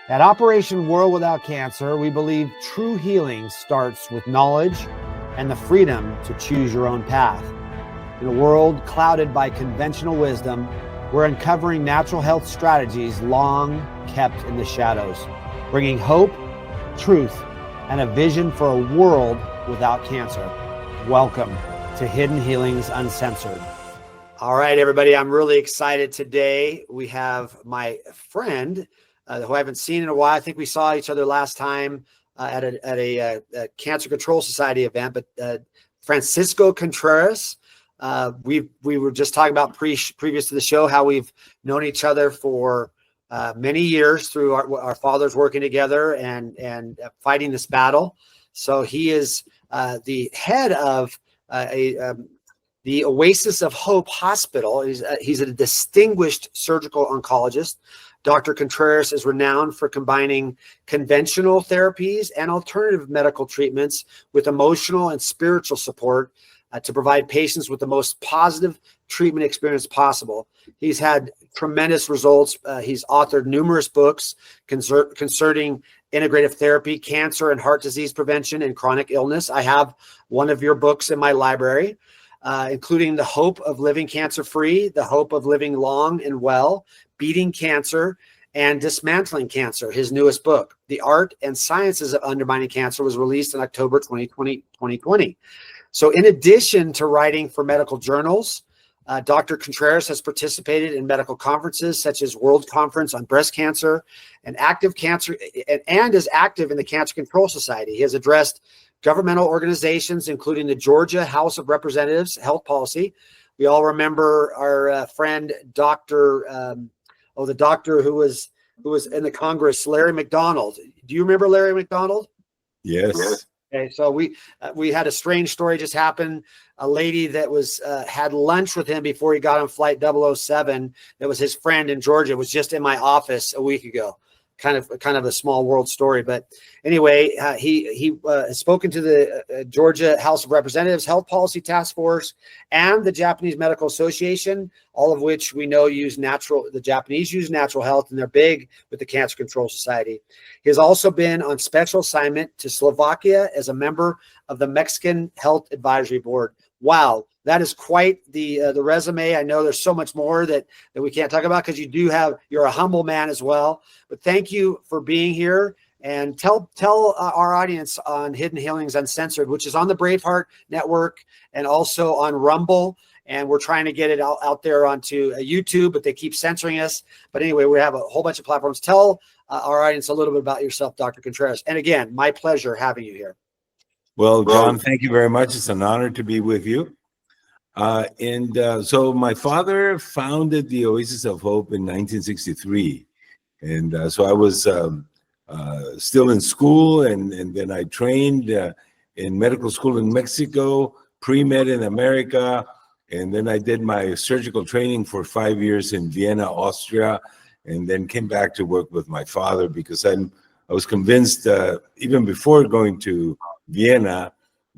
At Operation World Without Cancer, we believe true healing starts with knowledge and the freedom to choose your own path. In a world clouded by conventional wisdom, we're uncovering natural health strategies long kept in the shadows, bringing hope, truth, and a vision for a world without cancer. Welcome to Hidden Healings Uncensored. All right, everybody, I'm really excited today. We have my friend who I haven't seen in a while. I think we saw each other last time at a Cancer Control Society event, but Francisco Contreras. We were just talking about previous to the show how we've known each other for many years through our fathers working together and fighting this battle. So he is the head of the Oasis of Hope Hospital. He's a distinguished surgical oncologist. Dr. Contreras is renowned for combining conventional therapies and alternative medical treatments with emotional and spiritual support to provide patients with the most positive treatment experience possible. He's had tremendous results. He's authored numerous books concerning integrative therapy, cancer and heart disease prevention, and chronic illness. I have one of your books in my library, including The Hope of Living Cancer-Free, The Hope of Living Long and Well, Beating Cancer, and Dismantling Cancer. His newest book, The Art and Sciences of Undermining Cancer, was released in October 2020. So in addition to writing for medical journals, Dr. Contreras has participated in medical conferences such as World Conference on Breast Cancer and is active in the Cancer Control Society. He has addressed governmental organizations, including the Georgia House of Representatives Health Policy. We all remember our friend, the doctor who was in the Congress, Larry McDonald. Do you remember Larry McDonald? Yes. Okay, so we had a strange story just happen. A lady that was had lunch with him before he got on flight 007. That was his friend in Georgia. Was just in my office a week ago. Kind of a small world story, but anyway, he has spoken to the Georgia House of Representatives Health Policy Task Force and the Japanese Medical Association, all of which we know the Japanese use natural health, and they're big with the Cancer Control Society. He has also been on special assignment to Slovakia as a member of the Mexican Health Advisory Board. Wow, that is quite the resume. I know there's so much more that we can't talk about because you're a humble man as well. But thank you for being here, and tell our audience on Hidden Healings Uncensored, which is on the Braveheart Network and also on Rumble. And we're trying to get it out there onto YouTube, but they keep censoring us. But anyway, we have a whole bunch of platforms. Tell our audience a little bit about yourself, Dr. Contreras. And again, my pleasure having you here. Well, John, thank you very much. It's an honor to be with you. So my father founded the Oasis of Hope in 1963. And so I was still in school, and then I trained in medical school in Mexico, pre-med in America, and then I did my surgical training for 5 years in Vienna, Austria, and then came back to work with my father because I was convinced, even before going to Vienna,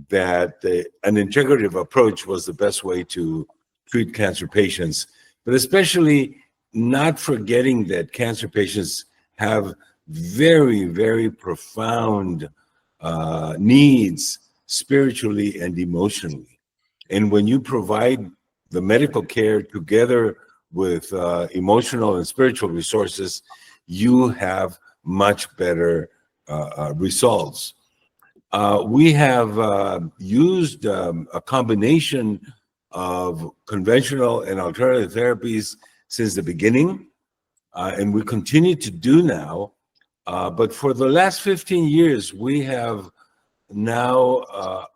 that an integrative approach was the best way to treat cancer patients, but especially not forgetting that cancer patients have very, very profound needs spiritually and emotionally. And when you provide the medical care together with emotional and spiritual resources, you have much better results. We have used a combination of conventional and alternative therapies since the beginning, and we continue to do now. But for the last 15 years, we have now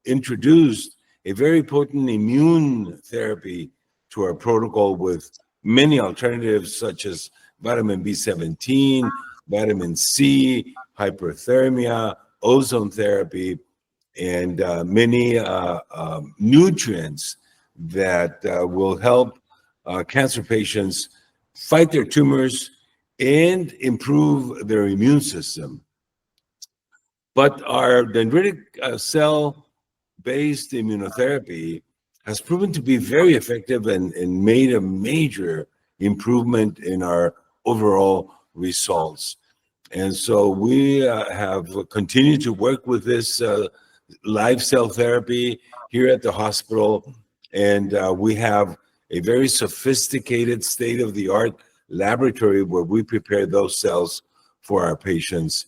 introduced a very potent immune therapy to our protocol with many alternatives such as vitamin B17, vitamin C, hyperthermia, ozone therapy, and many nutrients that will help cancer patients fight their tumors and improve their immune system. But our dendritic cell-based immunotherapy has proven to be very effective and made a major improvement in our overall results. And so we have continued to work with this live cell therapy here at the hospital. And we have a very sophisticated state-of-the-art laboratory where we prepare those cells for our patients.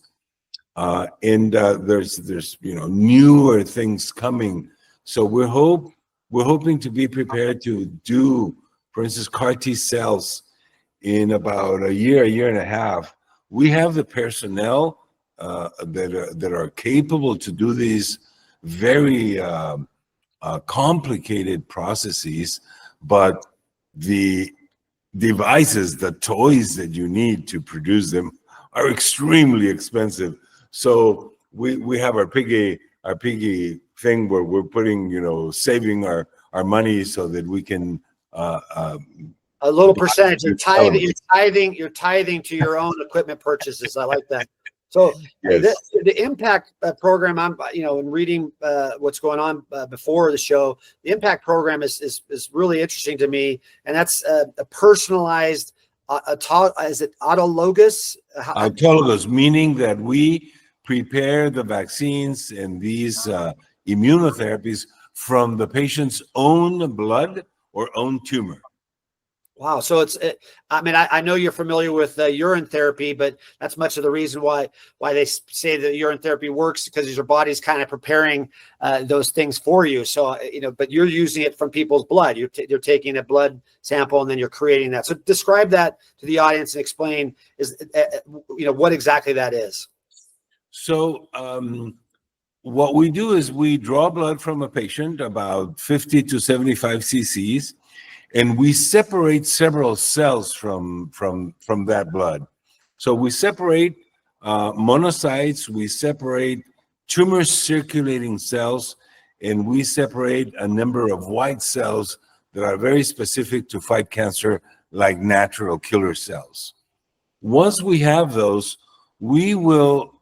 And there's newer things coming. So we're hoping to be prepared to do, for instance, CAR T cells in about a year and a half. We have the personnel that are capable to do these very complicated processes, but the devices, the toys that you need to produce them are extremely expensive. So we have our piggy thing where we're putting, saving our money so that we can a little percentage. You're tithing to your own equipment purchases. I like that. So yes. the impact program, I'm in reading what's going on before the show, the impact program is really interesting to me, and that's a personalized is it autologous? Autologous, meaning that we prepare the vaccines and these immunotherapies from the patient's own blood or own tumor. Wow. So I know you're familiar with urine therapy, but that's much of the reason why they say that urine therapy works, because your body's kind of preparing those things for you. So, but you're using it from people's blood. You're taking a blood sample and then you're creating that. So describe that to the audience and explain what exactly that is. So what we do is we draw blood from a patient, about 50 to 75 cc's, and we separate several cells from that blood. So we separate monocytes, we separate tumor circulating cells, and we separate a number of white cells that are very specific to fight cancer, like natural killer cells. Once we have those, we will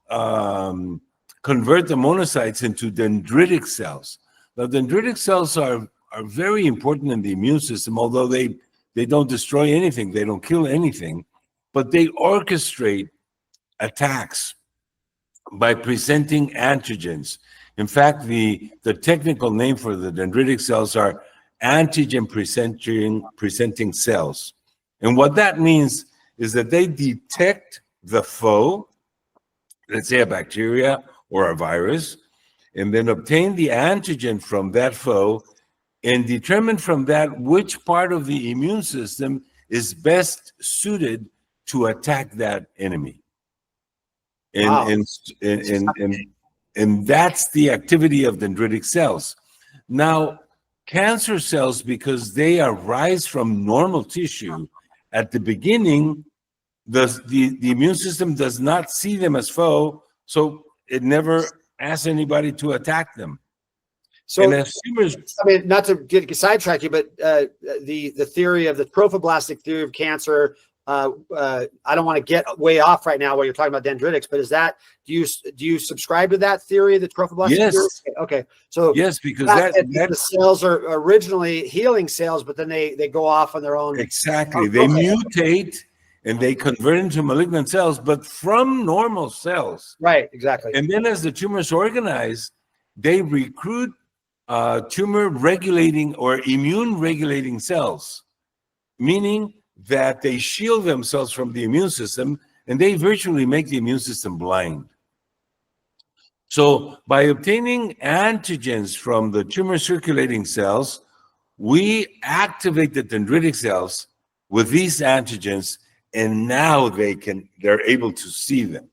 convert the monocytes into dendritic cells. Now, dendritic cells are very important in the immune system, although they don't destroy anything, they don't kill anything, but they orchestrate attacks by presenting antigens. In fact, the technical name for the dendritic cells are antigen presenting cells. And what that means is that they detect the foe, let's say a bacteria or a virus, and then obtain the antigen from that foe and determine from that which part of the immune system is best suited to attack that enemy. And, wow. and that's the activity of dendritic cells. Now, cancer cells, because they arise from normal tissue, at the beginning, the immune system does not see them as foe, so it never asks anybody to attack them. So, not to get sidetracked you, but the theory of the trophoblastic theory of cancer, I don't want to get way off right now while you're talking about dendritics, but do you subscribe to that theory, the trophoblastic theory? Okay. So yes, because the cells are originally healing cells, but then they go off on their own. Exactly. They mutate and they convert into malignant cells, but from normal cells. Right, exactly. And then as the tumors organize, they recruit tumor regulating or immune regulating cells, meaning that they shield themselves from the immune system and they virtually make the immune system blind. So by obtaining antigens from the tumor circulating cells, we activate the dendritic cells with these antigens, and now they're able to see them.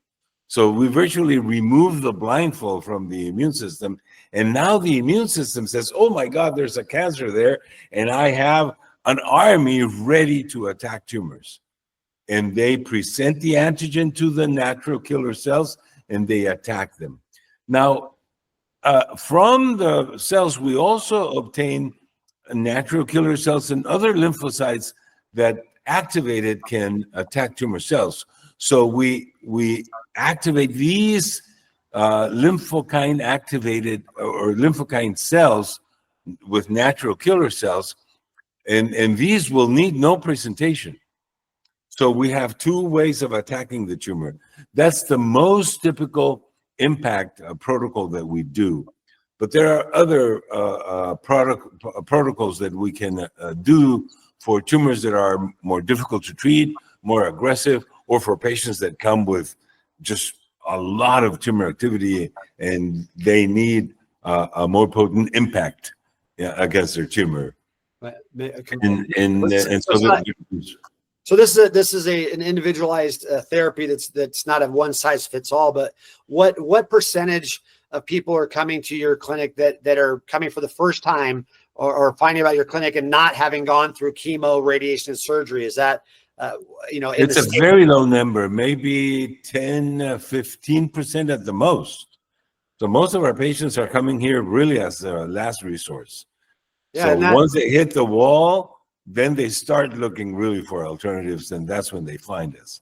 So we virtually remove the blindfold from the immune system, and now the immune system says, oh my God, there's a cancer there, and I have an army ready to attack tumors. And they present the antigen to the natural killer cells, and they attack them. Now, from the cells, we also obtain natural killer cells and other lymphocytes that activated can attack tumor cells. So we activate these lymphokine activated or lymphokine cells with natural killer cells, and these will need no presentation. So we have two ways of attacking the tumor. That's the most typical impact protocol that we do. But there are other protocols that we can do for tumors that are more difficult to treat, more aggressive, or for patients that come with just a lot of tumor activity and they need a more potent impact against their tumor. So this is an individualized therapy that's not a one size fits all. But what percentage of people are coming to your clinic that are coming for the first time or finding about your clinic and not having gone through chemo, radiation, and surgery? Is that it's a very low number, maybe 10, 15% at the most. So most of our patients are coming here really as a last resource. Yeah, so once they hit the wall, then they start looking really for alternatives, and that's when they find us.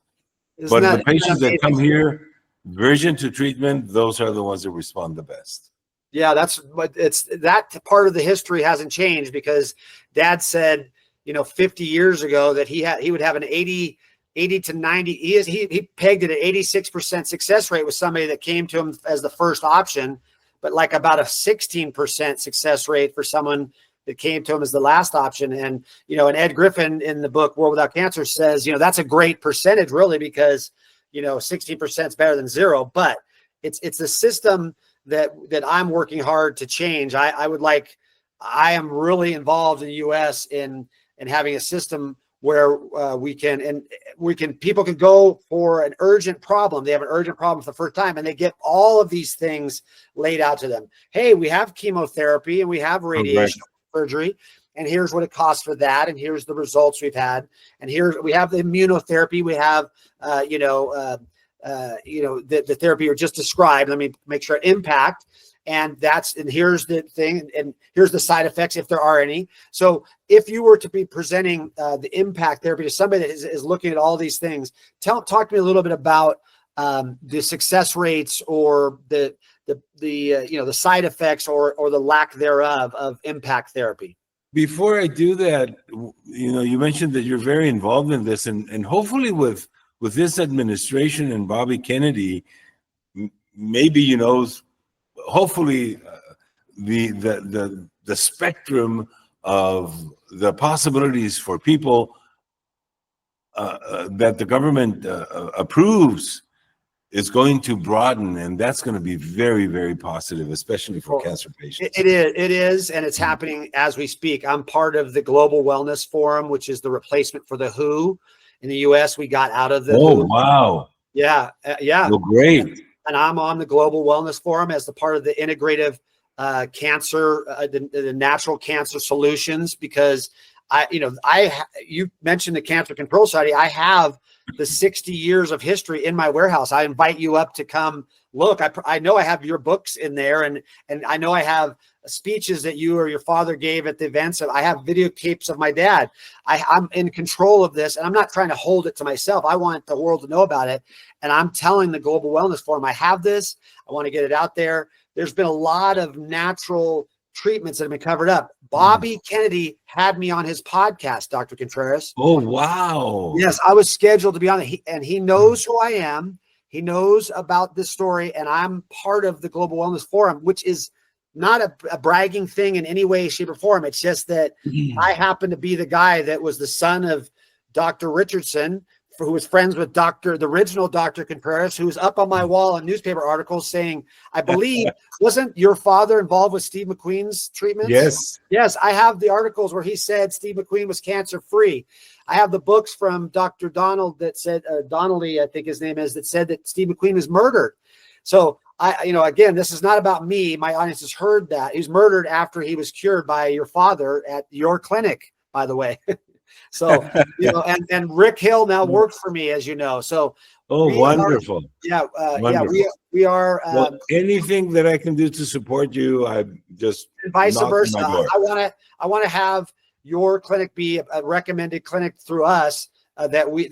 But the patients that come here, virgin to treatment, those are the ones that respond the best. Yeah, that part of the history hasn't changed, because Dad said, 50 years ago that he would have an 80 to 90. He pegged it at 86% success rate with somebody that came to him as the first option, but like about a 16% success rate for someone that came to him as the last option. And, and Ed Griffin in the book World Without Cancer says, that's a great percentage, really, because, 16% is better than zero, but it's a system that I'm working hard to change. I am really involved in the US in having a system where people can go for an urgent problem. They have an urgent problem for the first time, and they get all of these things laid out to them. Hey, we have chemotherapy and we have radiation surgery, and here's what it costs for that, and here's the results we've had, and here we have the immunotherapy, we have the therapy you just described. Let me make sure impact, and here's the thing, and here's the side effects if there are any. So if you were to be presenting the impact therapy to somebody that is looking at all these things, talk to me a little bit about the success rates or the side effects or the lack thereof of impact therapy. Before I do that, you mentioned that you're very involved in this, and hopefully with this administration and Bobby Kennedy, maybe hopefully the spectrum of the possibilities for people that the government approves is going to broaden, and that's going to be very, very positive, especially for cancer patients. It is, and it's happening as we speak. I'm part of the Global Wellness Forum, which is the replacement for the WHO. In the U.S., we got out of the WHO. Wow. Yeah. Well, great. And I'm on the Global Wellness Forum as the part of the integrative cancer, the natural cancer solutions, because you mentioned the Cancer Control Society. I have the 60 years of history in my warehouse. I invite you up to come look. I know I have your books in there, and I know I have speeches that you or your father gave at the events. I have videotapes of my dad. I'm in control of this, and I'm not trying to hold it to myself. I want the world to know about it, and I'm telling the Global Wellness Forum, I have this. I want to get it out there. There's been a lot of natural treatments that have been covered up. Bobby Kennedy had me on his podcast, Dr. Contreras. Oh, wow. Yes, I was scheduled to be on it. And he knows who I am. He knows about this story, and I'm part of the Global Wellness Forum, which is not a bragging thing in any way, shape, or form. It's just that I happen to be the guy that was the son of Dr. Richardson, who was friends with the original Dr. Contreras, who was up on my wall in newspaper articles saying, I believe, wasn't your father involved with Steve McQueen's treatments? Yes. Yes, I have the articles where he said Steve McQueen was cancer-free. I have the books from Dr. Donald that said, Donnelly, I think his name is, that said that Steve McQueen was murdered. So again, this is not about me. My audience has heard that. He was murdered after he was cured by your father at your clinic, by the way. So, and Rick Hill now works for me, as you know. So, wonderful. We are. Well, anything that I can do to support you, I just and vice versa. I want to have your clinic be a recommended clinic through us that we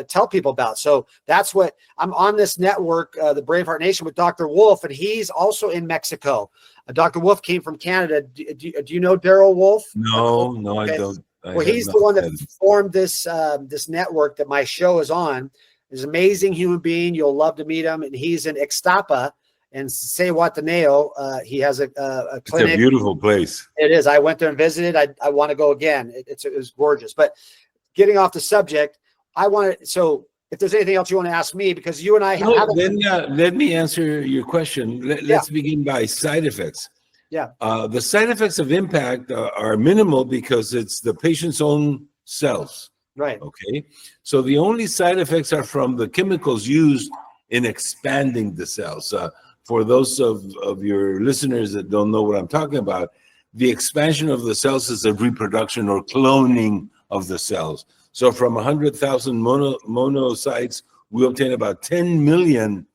tell people about. So that's what I'm on this network, the Braveheart Nation, with Dr. Wolf, and he's also in Mexico. Dr. Wolf came from Canada. Do you know Daryl Wolf? No, Okay. I don't. Well, have he's not the one that had. formed this network that my show is on. He's an amazing human being. You'll love to meet him. And he's in Ixtapa and Cehuateneo. He has a It's a clinic. beautiful place. It is. I went there and visited. I want to go again. It was gorgeous. But getting off the subject, so if there's anything else you want to ask me, because you and I No, haven't. then let me answer your question. Yeah. Let's begin by side effects. Yeah. The side effects of impact are minimal because it's the patient's own cells. Right. Okay. So the only side effects are from the chemicals used in expanding the cells. For those of your listeners that don't know what I'm talking about, the expansion of the cells is a reproduction or cloning of the cells. So from 100,000 monocytes, we obtain about 10 million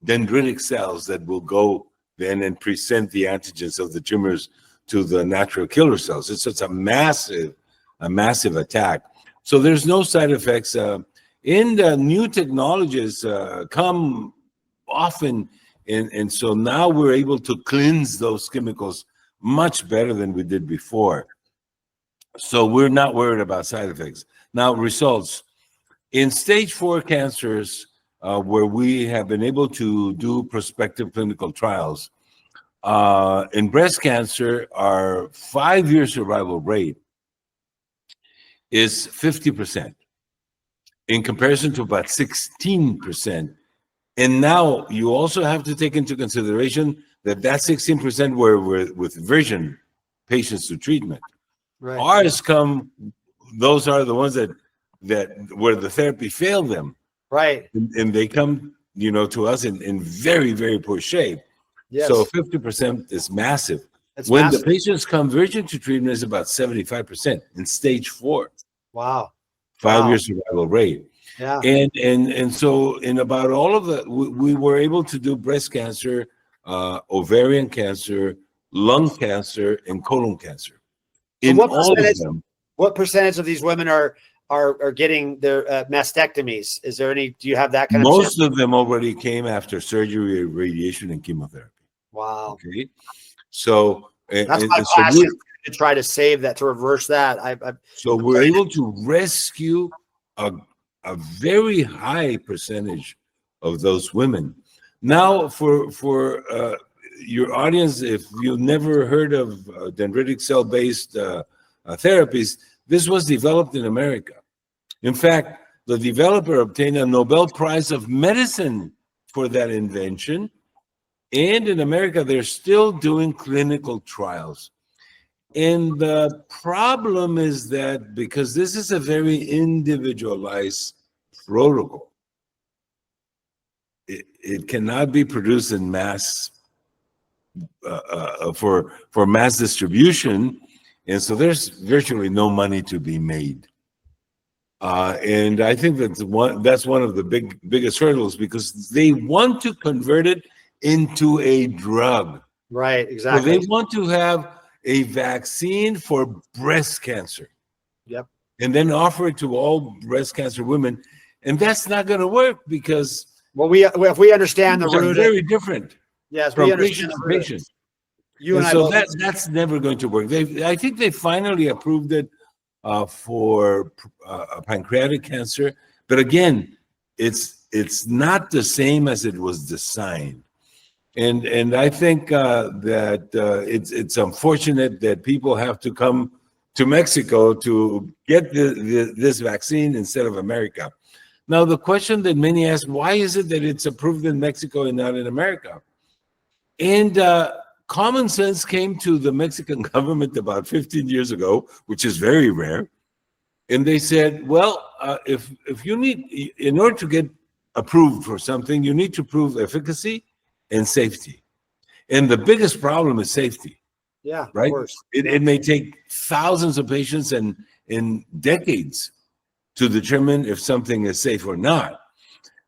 dendritic cells that will go then and present the antigens of the tumors to the natural killer cells. It's such a massive attack. So there's no side effects. In the new technologies come often, and so now we're able to cleanse those chemicals much better than we did before. So we're not worried about side effects. Now, results. In stage 4 cancers, where we have been able to do prospective clinical trials, in breast cancer, our 5-year survival rate is 50% in comparison to about 16%. And now you also have to take into consideration that 16% were with vision patients to treatment. Right. Ours those are the ones that where the therapy failed them. Right. And they come, to us in very, very poor shape. Yes. So 50% is massive. It's When massive. the patients come virgin to treatment, is about 75% in stage 4. Wow. 5-year survival rate. Yeah. And so in about all of the, we were able to do breast cancer, ovarian cancer, lung cancer, and colon cancer. In all of them. What percentage of these women are getting their mastectomies? Is there any? Do you have that kind of? Most of them already came after surgery, radiation, and chemotherapy. Wow. Okay. So that's my passion to try to save that, to reverse that. So we're able to rescue a very high percentage of those women. Now, for your audience, if you've never heard of dendritic cell-based therapies, this was developed in America. In fact, the developer obtained a Nobel Prize of Medicine for that invention. And in America, they're still doing clinical trials. And the problem is that because this is a very individualized protocol, it cannot be produced in mass for mass distribution. And so there's virtually no money to be made. And I think that's one of the biggest hurdles, because they want to convert it into a drug. Right, exactly. So they want to have a vaccine for breast cancer. Yep. And then offer it to all breast cancer women. And that's not going to work because if we understand the root, very different. Yes, from we understand patient to patient. You and so that's never going to work. I think they finally approved it for pancreatic cancer, but again, it's not the same as it was designed. And I think that it's unfortunate that people have to come to Mexico to get this vaccine instead of America. Now, the question that many ask, why is it that it's approved in Mexico and not in America? And common sense came to the Mexican government about 15 years ago, which is very rare. And they said, well, if you need, in order to get approved for something, you need to prove efficacy and safety. And the biggest problem is safety. Yeah, right? Of course. It may take thousands of patients and decades to determine if something is safe or not.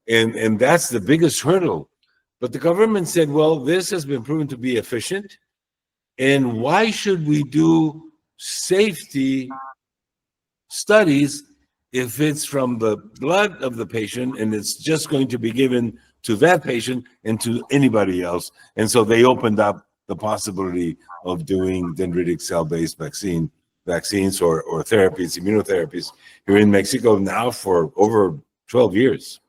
And that's the biggest hurdle. But the government said, well, this has been proven to be efficient. And why should we do safety studies if it's from the blood of the patient and it's just going to be given to that patient and to anybody else? And so they opened up the possibility of doing dendritic cell-based vaccine vaccines or therapies, immunotherapies here in Mexico now for over 12 years.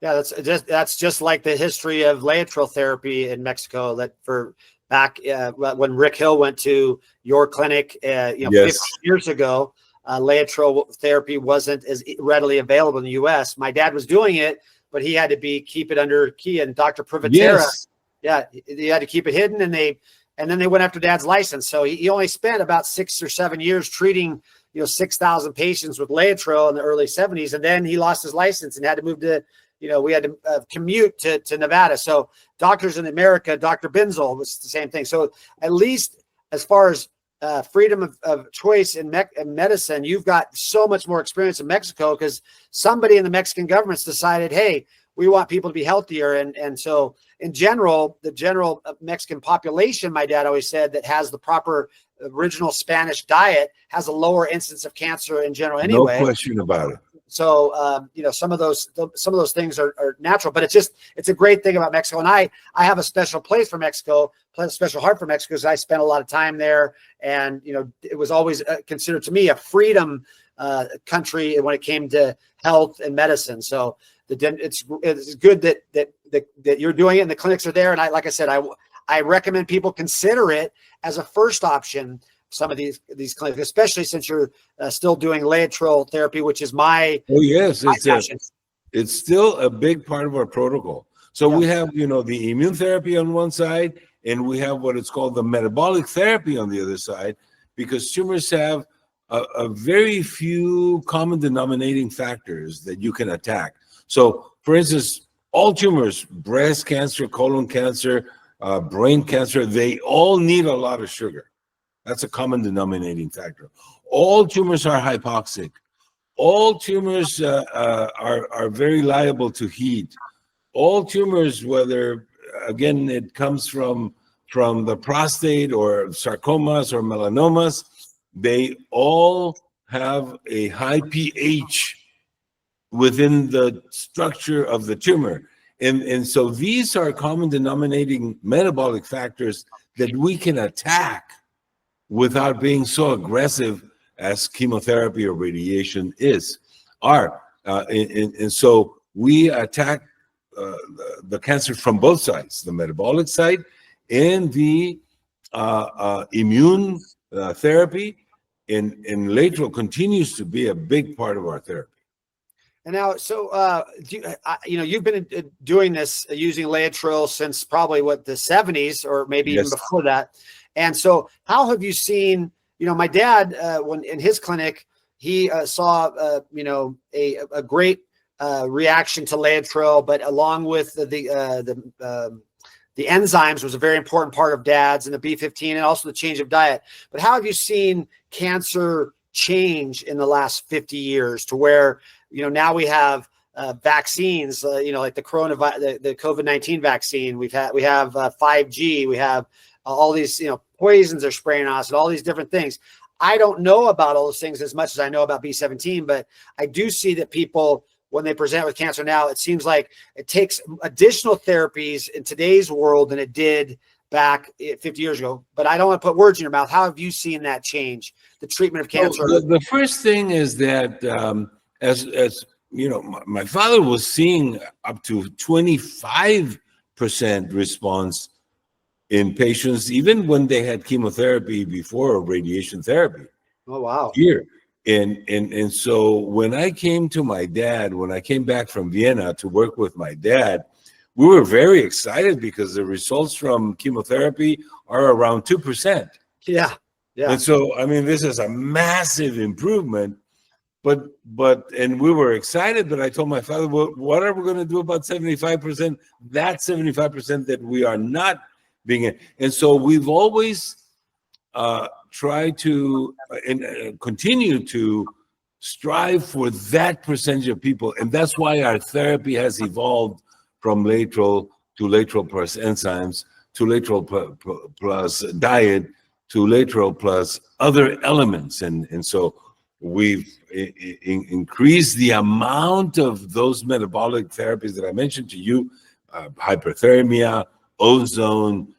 Yeah, that's just like the history of Laetrile therapy in Mexico. That for back when Rick Hill went to your clinic, Yes. 50 years ago, Laetrile therapy wasn't as readily available in the U.S. My dad was doing it, but he had to keep it under key. And Dr. Privatera, Yes. yeah, he had to keep it hidden, and then they went after Dad's license. So he only spent about 6 or 7 years treating 6,000 patients with Laetrile in the early 70s, and then he lost his license and had to move to. We had to commute to Nevada. So doctors in America, Dr. Binzel was the same thing. So at least as far as freedom of choice in medicine, you've got so much more experience in Mexico because somebody in the Mexican government's decided, hey, we want people to be healthier. And so in general, the general Mexican population, my dad always said, that has the proper original Spanish diet has a lower incidence of cancer in general anyway. No question about it. So, some of those things are natural, but it's a great thing about Mexico. And I have a special place for Mexico, a special heart for Mexico, because I spent a lot of time there. And, it was always considered to me a freedom country when it came to health and medicine. So it's good that you're doing it and the clinics are there. And like I said, I recommend people consider it as a first option. Some of these clinics, especially since you're still doing Laetrile therapy, which is my passion. It's still a big part of our protocol. So Yeah. we have the immune therapy on one side, and we have what is called the metabolic therapy on the other side, because tumors have a very few common denominating factors that you can attack. So, for instance, all tumors, breast cancer, colon cancer, brain cancer, they all need a lot of sugar. That's a common denominating factor. All tumors are hypoxic. All tumors are very liable to heat. All tumors, whether, again, it comes from the prostate or sarcomas or melanomas, they all have a high pH within the structure of the tumor. And so these are common denominating metabolic factors that we can attack without being so aggressive as chemotherapy or radiation are. And so we attack the cancer from both sides, the metabolic side and the immune therapy. And Laetrile continues to be a big part of our therapy. And now, so you've been doing this using Laetrile since probably the 70s or maybe even before that. And so how have you seen, my dad, when in his clinic, he saw, a great reaction to Laetrile, but along with the enzymes was a very important part of Dad's, and the B15 and also the change of diet. But how have you seen cancer change in the last 50 years to where, now we have vaccines, like the COVID-19 vaccine. We have 5G. We have all these, poisons are spraying on us and all these different things. I don't know about all those things as much as I know about B17, but I do see that people, when they present with cancer now, it seems like it takes additional therapies in today's world than it did back 50 years ago. But I don't want to put words in your mouth. How have you seen that change, the treatment of cancer? Well, the first thing is that as my father was seeing up to 25% response in patients, even when they had chemotherapy before or radiation therapy. Oh, wow. Here. And so when I came back from Vienna to work with my dad, we were very excited because the results from chemotherapy are around 2%. Yeah. Yeah. And so, this is a massive improvement, but we were excited, but I told my father, well, what are we going to do about 75%? That 75% that we are not being in. And so we've always tried to and continue to strive for that percentage of people. And that's why our therapy has evolved from Laetrile to Laetrile plus enzymes, to Laetrile plus diet, to Laetrile plus other elements. And so we've increased the amount of those metabolic therapies that I mentioned to you, hyperthermia, ozone,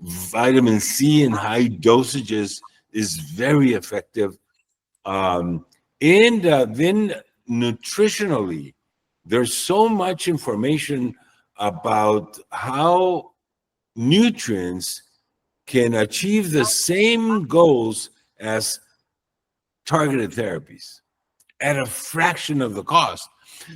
vitamin C in high dosages is very effective. Then nutritionally, there's so much information about how nutrients can achieve the same goals as targeted therapies at a fraction of the cost.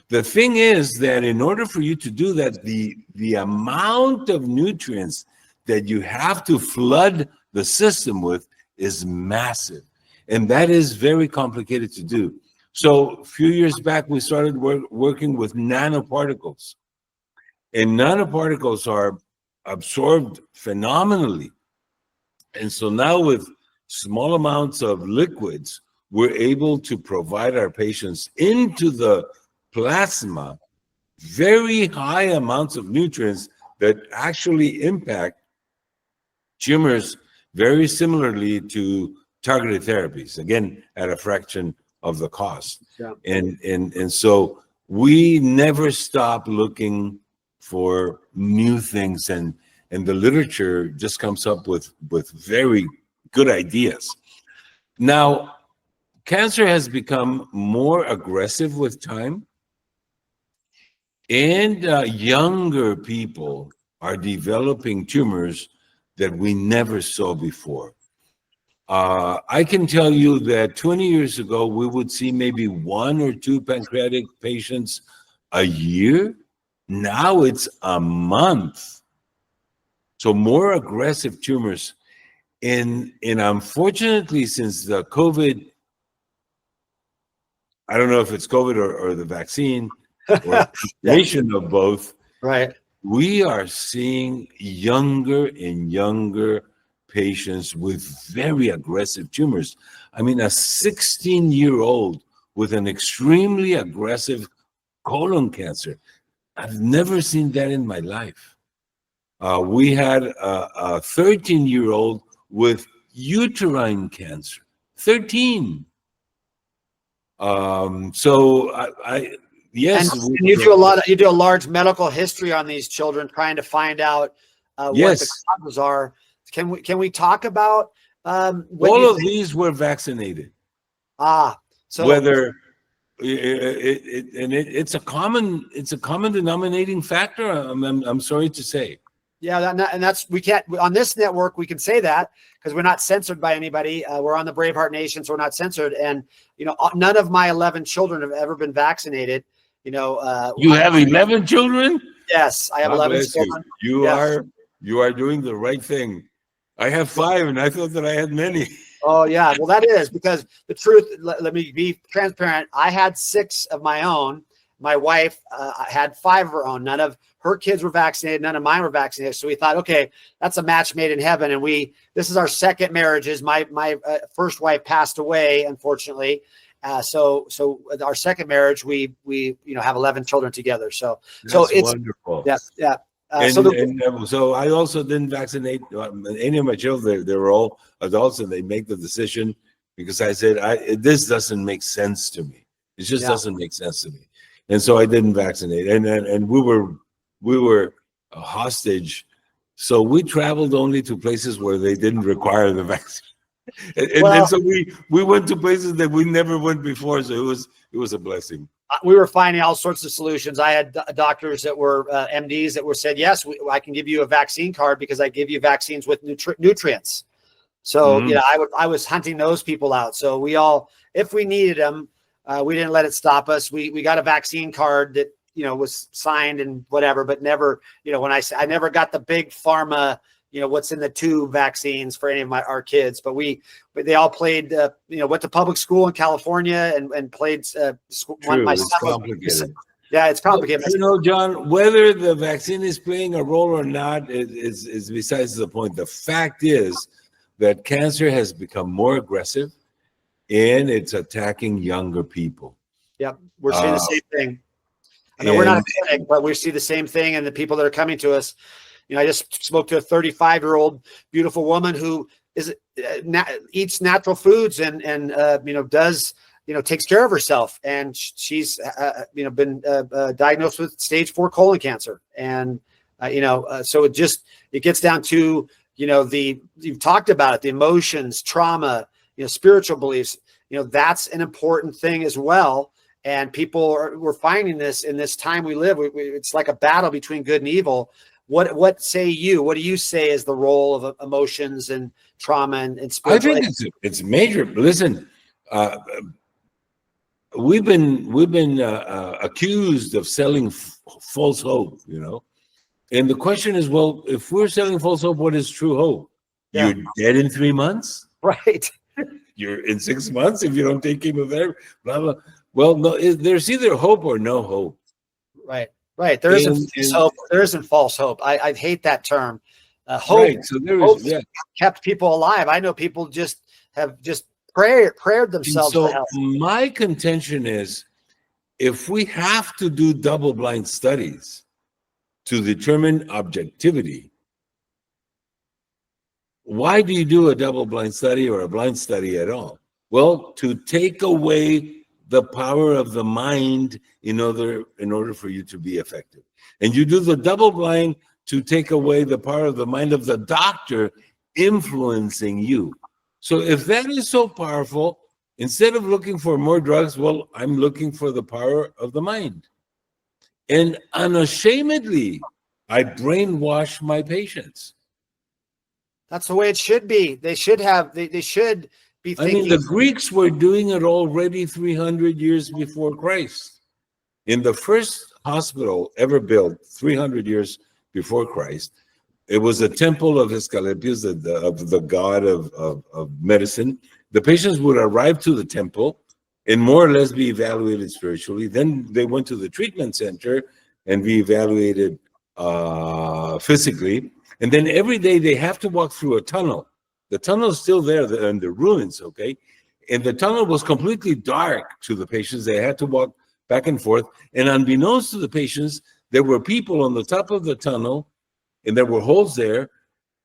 The thing is that in order for you to do that, the amount of nutrients that you have to flood the system with is massive. And that is very complicated to do. So a few years back, we started working with nanoparticles. And nanoparticles are absorbed phenomenally. And so now with small amounts of liquids, we're able to provide our patients into the plasma very high amounts of nutrients that actually impact tumors very similarly to targeted therapies, again, at a fraction of the cost. Yeah. And so we never stop looking for new things, and the literature just comes up with very good ideas. Now, cancer has become more aggressive with time, and younger people are developing tumors that we never saw before. I can tell you that 20 years ago, we would see maybe 1 or 2 pancreatic patients a year. Now it's a month. So more aggressive tumors. And unfortunately, since the COVID, I don't know if it's COVID or the vaccine or a combination of both, Right. we are seeing younger and younger patients with very aggressive tumors. I mean, a 16-year-old with an extremely aggressive colon cancer. I've never seen that in my life. We had a 13-year-old with uterine cancer. 13. So yes, And you do a large medical history on these children, trying to find out what the causes are. Can we talk about all of these were vaccinated? So whether it's a common denominating factor. I'm sorry to say. Yeah, and that's, we can't, on this network we can say that because we're not censored by anybody. We're on the Braveheart Nation, so we're not censored. And none of my 11 children have ever been vaccinated. You have 11 children? Yes, I have 11 children. You are doing the right thing. I have 5, and I thought that I had many. Oh yeah, well that is because the truth. Let me be transparent. I had 6 of my own. My wife had 5 of her own. None of her kids were vaccinated. None of mine were vaccinated. So we thought, okay, that's a match made in heaven. And this is our second marriages. My first wife passed away, unfortunately. So our second marriage, we have 11 children together. So it's wonderful. Yeah. So I also didn't vaccinate any of my children. They were all adults, and they make the decision because I said, this doesn't make sense to me. It just doesn't make sense to me. And so I didn't vaccinate. And we were a hostage. So we traveled only to places where they didn't require the vaccine. And so we went to places that we never went before. So it was a blessing. We were finding all sorts of solutions. I had doctors that were MDs that said, yes, I can give you a vaccine card because I give you vaccines with nutrients. So, I was hunting those people out. So we all, if we needed them, we didn't let it stop us. We got a vaccine card that, was signed and whatever, but never, when I never got the big pharma, what's in the tube vaccines for any of our kids, but they all played, went to public school in California and played school. It's complicated. Yeah, it's complicated. John, whether the vaccine is playing a role or not is besides the point. The fact is that cancer has become more aggressive and it's attacking younger people. Yep, we're seeing the same thing. I mean, we're not a clinic, but we see the same thing, and the people that are coming to us. I just spoke to a 35-year-old beautiful woman who eats natural foods and does takes care of herself, and she's been diagnosed with stage 4 colon cancer, and so it gets down to you've talked about it, the emotions, trauma, spiritual beliefs, that's an important thing as well. And we're finding this in this time we live. It's like a battle between good and evil. What say you? What do you say is the role of emotions and trauma and spiritual? I think it's major. Listen, we've been accused of selling false hope, and the question is, well, if we're selling false hope, what is true hope? Yeah. You're dead in 3 months, right? You're in 6 months if you don't take chemotherapy. Blah blah. Well, no, there's either hope or no hope. Right. There isn't hope. There isn't false hope. I hate that term. Hope. Right. So kept people alive. I know people have prayed themselves to help. My contention is, if we have to do double-blind studies to determine objectivity, why do you do a double-blind study or a blind study at all? Well, to take away the power of the mind in order for you to be effective. And you do the double-blind to take away the power of the mind of the doctor influencing you. So if that is so powerful, instead of looking for more drugs, well, I'm looking for the power of the mind. And unashamedly, I brainwash my patients. That's the way it should be. They should be thinking. The Greeks were doing it already 300 years before Christ. In the first hospital ever built 300 years before Christ, it was a temple of Asclepius, of the god of medicine. The patients would arrive to the temple and more or less be evaluated spiritually. Then they went to the treatment center and be evaluated physically. And then every day they have to walk through a tunnel. The tunnel is still there in the ruins, okay? And the tunnel was completely dark to the patients. They had to walk back and forth. And unbeknownst to the patients, there were people on the top of the tunnel, and there were holes there,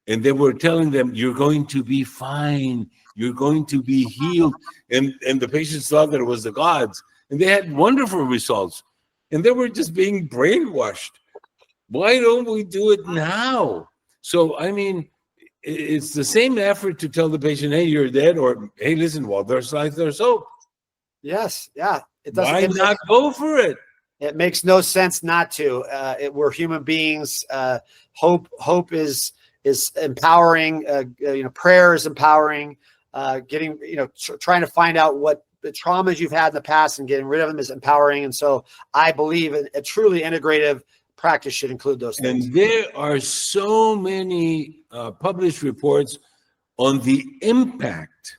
and they were telling them, you're going to be fine. You're going to be healed. And the patients thought that it was the gods. And they had wonderful results. And they were just being brainwashed. Why don't we do it now? So, it's the same effort to tell the patient, hey, you're dead, or, hey, listen, while there's life, there's hope. Yes, yeah. Why not go for it? It makes no sense not to. We're human beings. Hope is empowering. Prayer is empowering. Trying to find out what the traumas you've had in the past and getting rid of them is empowering. And so I believe a truly integrative practice should include those things. And there are so many published reports on the impact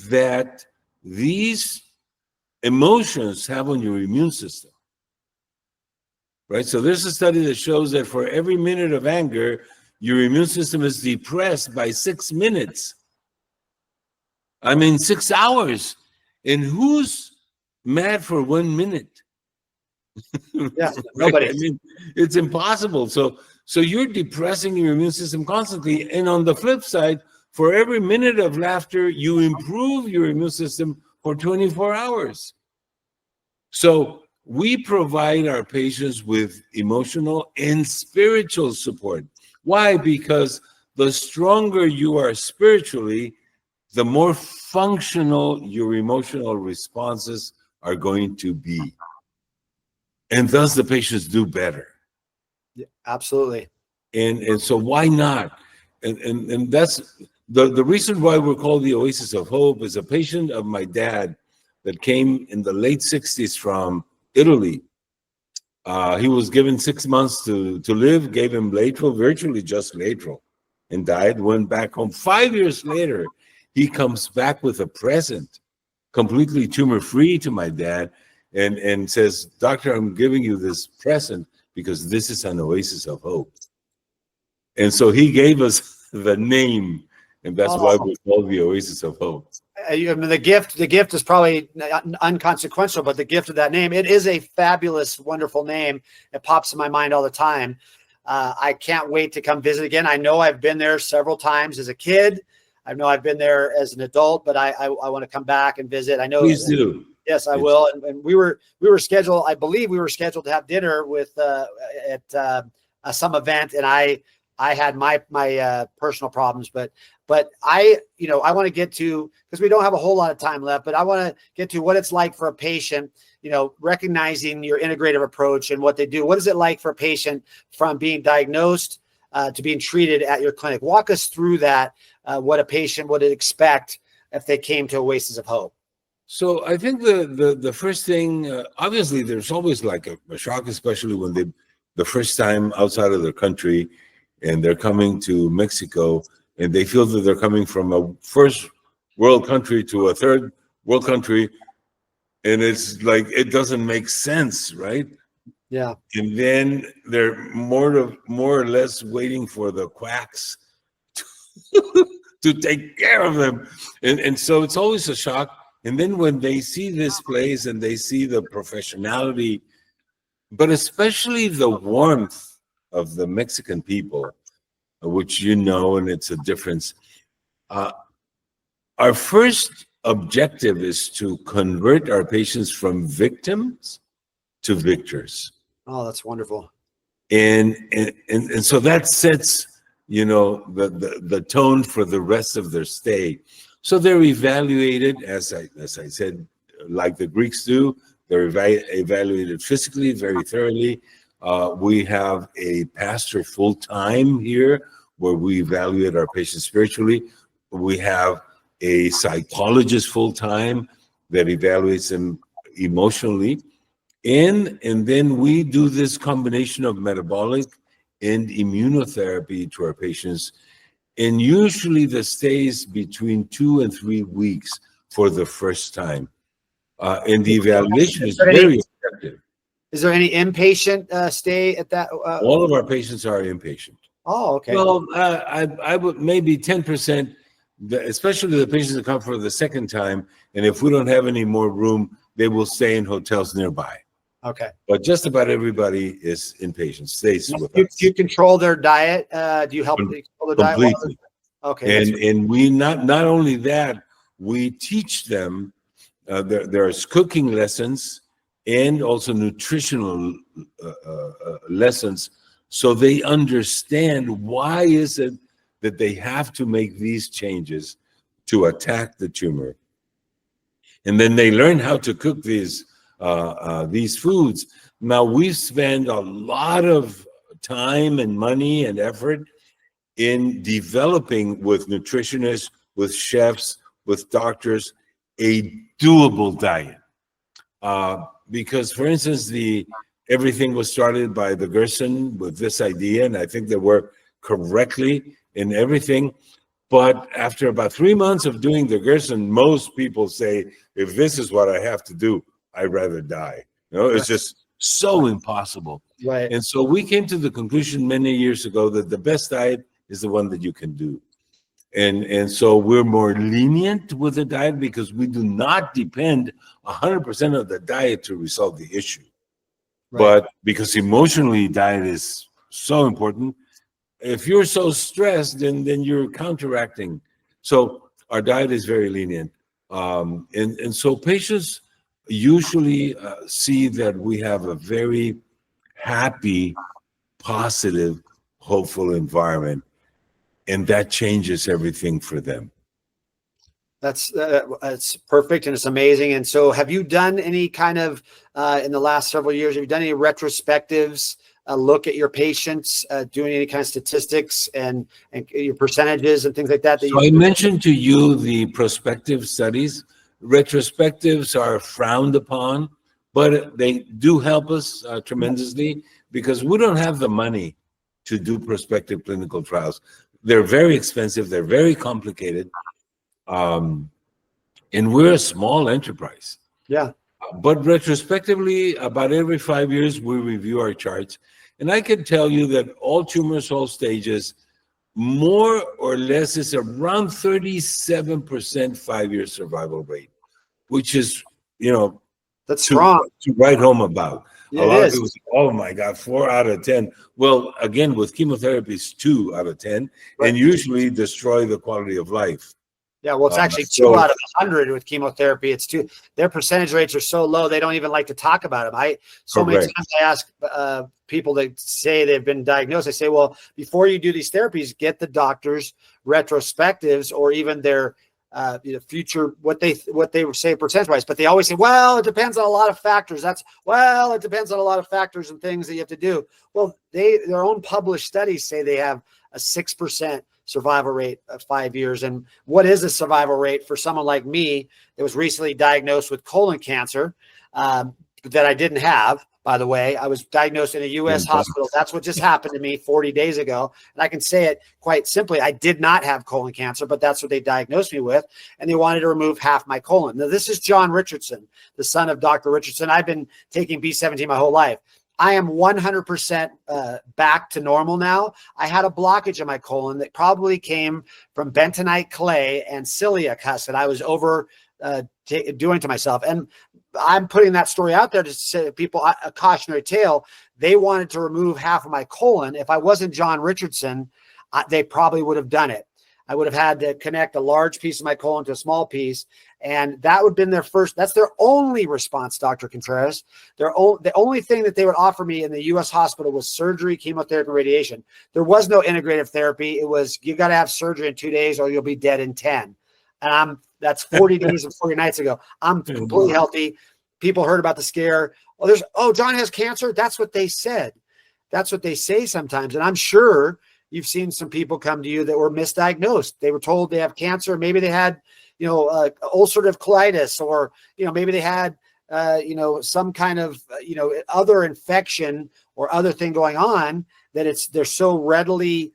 that these emotions have on your immune system. Right? So there's a study that shows that for every minute of anger, your immune system is depressed by 6 minutes. 6 hours. And who's mad for 1 minute? Yeah, nobody. It's impossible. So you're depressing your immune system constantly. And on the flip side, for every minute of laughter, you improve your immune system for 24 hours. So we provide our patients with emotional and spiritual support. Why? Because the stronger you are spiritually, the more functional your emotional responses are going to be. And thus the patients do better. Yeah, absolutely. And so why not? And that's the reason why we're called the Oasis of Hope. Is a patient of my dad that came in the late 60s from Italy. He was given 6 months to live, gave him lateral, virtually just lateral, and died, went back home. 5 years later, he comes back with a present, completely tumor-free, to my dad, and says, Doctor, I'm giving you this present because this is an Oasis of Hope. And so he gave us the name, and that's why we're called the Oasis of Hope. The gift is probably unconsequential, but the gift of that name, it is a fabulous, wonderful name. It pops in my mind all the time. I can't wait to come visit again. I know I've been there several times as a kid. I know I've been there as an adult, but I want to come back and visit. I know. Please do. Yes, I will. And we were scheduled. I believe we were scheduled to have dinner with at some event, and I I had my personal problems, but I want to get to, because we don't have a whole lot of time left, but I want to get to what it's like for a patient, recognizing your integrative approach and what they do. What is it like for a patient from being diagnosed to being treated at your clinic? Walk us through that, what a patient would expect if they came to Oasis of Hope. So I think the first thing, obviously, there's always like a shock, especially when the first time outside of their country, and they're coming to Mexico, and they feel that they're coming from a first world country to a third world country, and it's like it doesn't make sense, right? Yeah. And then they're more or less waiting for the quacks to take care of them, and so it's always a shock. And then when they see this place and they see the professionality, but especially the warmth of the Mexican people, which and it's a difference. Our first objective is to convert our patients from victims to victors. Oh, that's wonderful. And so that sets, the tone for the rest of their stay. So they're evaluated, as I said, like the Greeks do. They're evaluated physically very thoroughly. We have a pastor full-time here where we evaluate our patients spiritually. We have a psychologist full-time that evaluates them emotionally. And then we do this combination of metabolic and immunotherapy to our patients. And usually the stays between 2 and 3 weeks for the first time. And the evaluation is very effective. Is there any inpatient stay at that? All of our patients are inpatient. Oh, okay. Well, I would maybe 10%, especially the patients that come for the second time. And if we don't have any more room, they will stay in hotels nearby. Okay. But just about everybody is inpatient, stays with us. Do you control their diet? Do you help them control their diet? Completely. Okay. And we not only that, we teach them, there's cooking lessons and also nutritional lessons, so they understand why is it that they have to make these changes to attack the tumor. And then they learn how to cook these foods. Now, we spend a lot of time and money and effort in developing with nutritionists, with chefs, with doctors, a doable diet. Because, for instance, everything was started by the Gerson with this idea, and I think they worked correctly in everything. But after about 3 months of doing the Gerson, most people say, if this is what I have to do, I'd rather die. It's just so impossible. Right. And so we came to the conclusion many years ago that the best diet is the one that you can do. And so we're more lenient with the diet because we do not depend 100% of the diet to resolve the issue. Right. But because emotionally diet is so important, if you're so stressed, then you're counteracting. So our diet is very lenient. And so patients usually see that we have a very happy, positive, hopeful environment. And that changes everything for them. That's perfect, and it's amazing. And so have you done any kind of, in the last several years, have you done any retrospectives, look at your patients, doing any kind of statistics and your percentages and things like that? So I mentioned to you the prospective studies. Retrospectives are frowned upon, but they do help us tremendously because we don't have the money to do prospective clinical trials. They're very expensive. They're very complicated. And we're a small enterprise. Yeah. But retrospectively, about every 5 years, we review our charts. And I can tell you that all tumors, all stages, more or less is around 37% 5-year survival rate, which is, that's strong to write home about. Yeah, a lot of people say, oh my God, 4 out of 10. Well, again, with chemotherapy, it's 2 out of 10, right, and usually destroy the quality of life. Yeah, well, it's actually 2 out of 100 with chemotherapy. It's two. Their percentage rates are so low they don't even like to talk about them. Many times I ask people that say they've been diagnosed. I say, well, before you do these therapies, get the doctor's retrospectives or even their future what they say percentage wise. But they always say, well, it depends on a lot of factors. It depends on a lot of factors and things that you have to do. Well, their own published studies say they have a 6% survival rate of 5 years. And what is a survival rate for someone like me that was recently diagnosed with colon cancer that I didn't have, by the way? I was diagnosed in a U.S. hospital. That's what just happened to me 40 days ago. And I can say it quite simply. I did not have colon cancer, but that's what they diagnosed me with. And they wanted to remove half my colon. Now, this is John Richardson, the son of Dr. Richardson. I've been taking B17 my whole life. I am 100% back to normal now. I had a blockage in my colon that probably came from bentonite clay and celiac husk that I was doing to myself. And I'm putting that story out there to say to people a cautionary tale. They wanted to remove half of my colon. If I wasn't John Richardson, they probably would have done it. I would have had to connect a large piece of my colon to a small piece. And that would have been that's their only response, Dr. Contreras. The only thing that they would offer me in the U.S. hospital was surgery, chemotherapy, radiation. There was no integrative therapy. It was, you got to have surgery in 2 days or you'll be dead in 10. And that's 40 days and 40 nights ago. I'm completely healthy. People heard about the scare. John has cancer. That's what they said. That's what they say sometimes. And I'm sure you've seen some people come to you that were misdiagnosed. They were told they have cancer. Maybe they had, ulcerative colitis, or, maybe they had, some kind of, other infection or other thing going on that they're so readily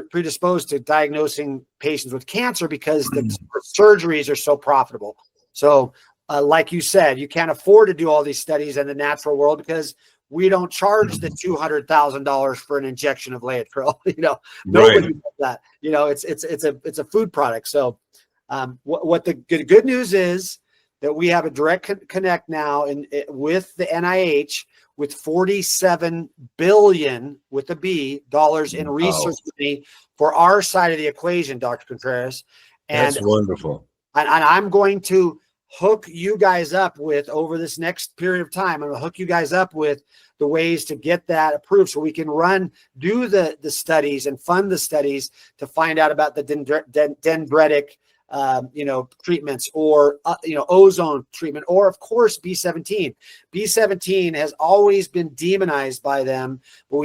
predisposed to diagnosing patients with cancer because the surgeries are so profitable. So like you said, you can't afford to do all these studies in the natural world because we don't charge the $200,000 for an injection of Laetrile. Nobody does that. It's a food product. So what the good news is that we have a direct connect now with the NIH with $47 billion with a B dollars in research money for our side of the equation, Dr. Contreras. And that's wonderful. And I'm going to hook you guys up with, over this next period of time, I'm going to hook you guys up with the ways to get that approved so we can do the studies and fund the studies to find out about the dendritic treatments, or ozone treatment, or of course B17. B17 has always been demonized by them, but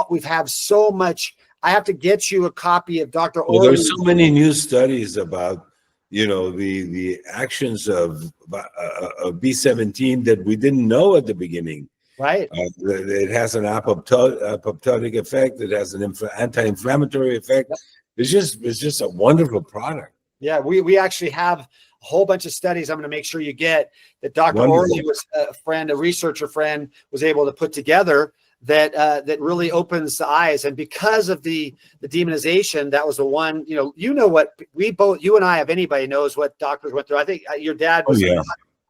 we've had so much. I have to get you a copy of Dr. Well, there's so many new studies about the actions of B17 that we didn't know at the beginning. Right. It has an apoptotic effect. It has an anti-inflammatory effect. It's just a wonderful product. Yeah, we actually have a whole bunch of studies I'm going to make sure you get that Dr. Orley was a researcher friend, was able to put together that really opens the eyes. And because of the demonization, that was the one, what you and I, if anybody knows what doctors went through. I think your dad was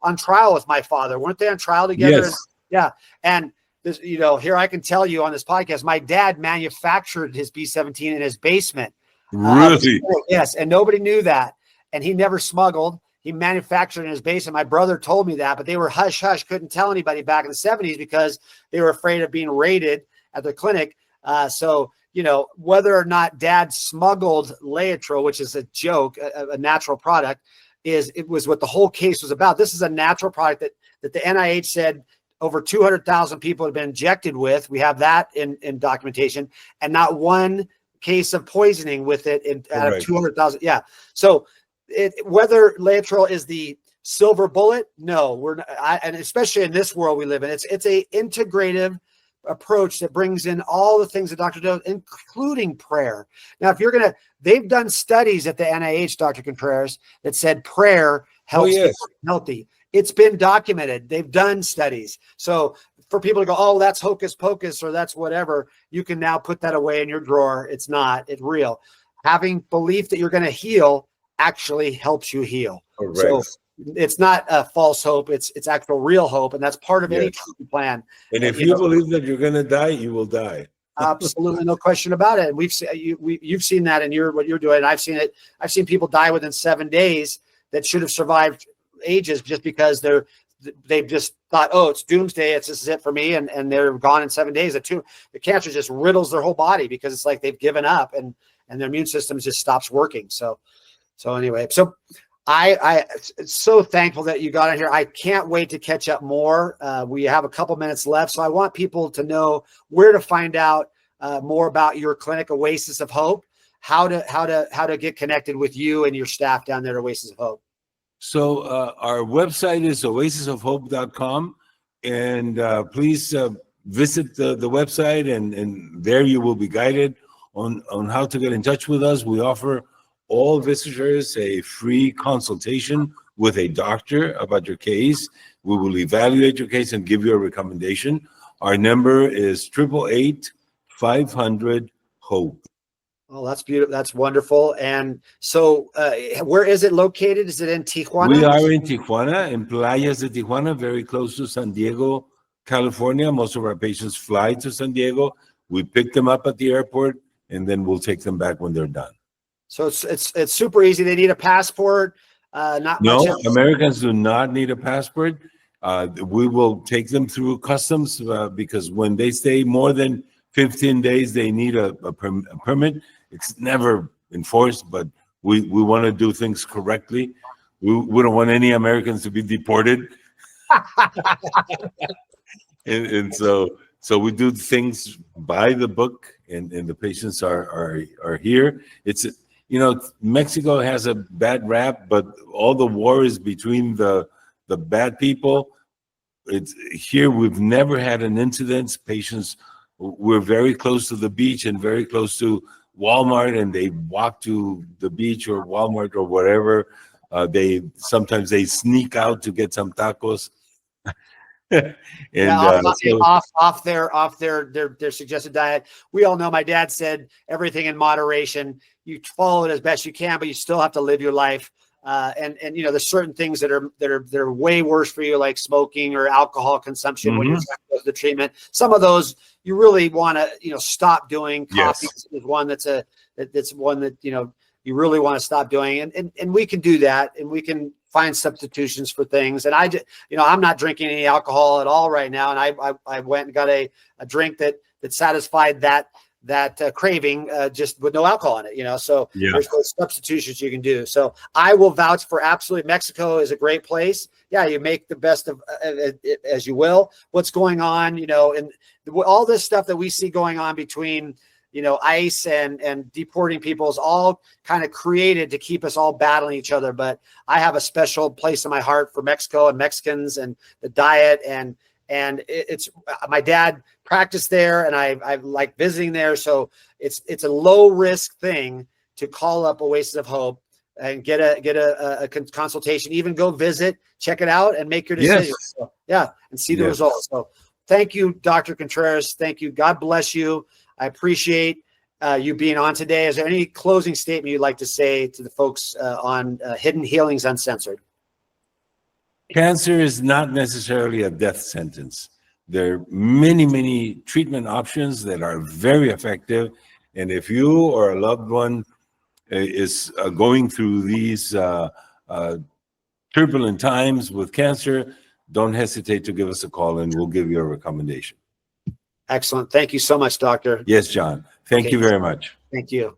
on trial with my father. Weren't they on trial together? Yes. Yeah. And this, here I can tell you on this podcast, my dad manufactured his B17 in his basement. Really? Yes. And nobody knew that. And he never smuggled. He manufactured in his basement. My brother told me that, but they were hush, couldn't tell anybody back in the 70s because they were afraid of being raided at the clinic. So, whether or not dad smuggled Laetrile, which is a joke, a natural product, it was what the whole case was about. This is a natural product that the NIH said over 200,000 people have been injected with. We have that in documentation, and not one case of poisoning with it out of 200,000. Yeah. So whether Laetrile is the silver bullet, no, we're not, and especially in this world we live in, it's a integrative approach that brings in all the things the doctor does, including prayer. Now, they've done studies at the NIH, Dr. Contreras, that said prayer helps people healthy. It's been documented. They've done studies. So for people to go, oh, that's hocus pocus, or that's whatever, you can now put that away in your drawer. It's not. It's real. Having belief that you're going to heal actually helps you heal. Correct. So it's not a false hope. It's actual real hope. And that's part of any treatment plan. And if you believe that you're going to die, you will die. Absolutely, no question about it. We've seen you've seen that in what you're doing. I've seen it. I've seen people die within 7 days that should have survived ages just because they've just thought, oh, it's doomsday. This is it for me, and they're gone in 7 days. The cancer just riddles their whole body because it's like they've given up and their immune system just stops working. So anyway, I'm so thankful that you got on here. I can't wait to catch up more. We have a couple minutes left, so I want people to know where to find out more about your clinic, Oasis of Hope, how to get connected with you and your staff down there at Oasis of Hope. So our website is oasisofhope.com, and please visit the website, and there you will be guided on how to get in touch with us. We offer all visitors a free consultation with a doctor about your case. We will evaluate your case and give you a recommendation. Our number is 888-500-HOPE. Oh, that's beautiful. That's wonderful. And so where is it located? Is it in Tijuana? We are in Tijuana, in Playas de Tijuana, very close to San Diego, California. Most of our patients fly to San Diego. We pick them up at the airport, and then we'll take them back when they're done. So it's super easy. They need a passport. Not no, much else. Americans do not need a passport. We will take them through customs because when they stay more than 15 days, they need a permit. It's never enforced, but we want to do things correctly. We don't want any Americans to be deported. and so we do things by the book, and the patients are here. It's Mexico has a bad rap, but all the war is between the bad people. It's here. We've never had an incident. Patients, we're very close to the beach and very close to Walmart, and they walk to the beach or Walmart or whatever. Sometimes they sneak out to get some tacos. Off their suggested diet. We all know my dad said everything in moderation. You follow it as best you can, but you still have to live your life. And there's certain things that are way worse for you, like smoking or alcohol consumption when you're trying to go to the treatment. Some of those you really want to stop doing. Coffee is one that's one that you really want to stop doing, and we can do that, and we can find substitutions for things. And I'm not drinking any alcohol at all right now, and I went and got a drink that satisfied that craving just with no alcohol in it, so there's those substitutions you can do. So I will vouch for absolutely. Mexico is a great place. Yeah, you make the best of it as you will. What's going on, and all this stuff that we see going on between ICE and deporting people is all kind of created to keep us all battling each other. But I have a special place in my heart for Mexico and Mexicans and the diet, and it's my dad practiced there, and I like visiting there. So it's a low risk thing to call up Oasis of Hope and get a consultation. Even go visit, check it out, and make your decision. Yes. So, and see the results. So thank you, Dr. Contreras. Thank you. God bless you. I appreciate you being on today. Is there any closing statement you'd like to say to the folks on Hidden Healings Uncensored? Cancer is not necessarily a death sentence. There are many, many treatment options that are very effective. And if you or a loved one is going through these turbulent times with cancer, don't hesitate to give us a call, and we'll give you a recommendation. Excellent. Thank you so much, Doctor. Yes, John. Thank you very much. Thank you.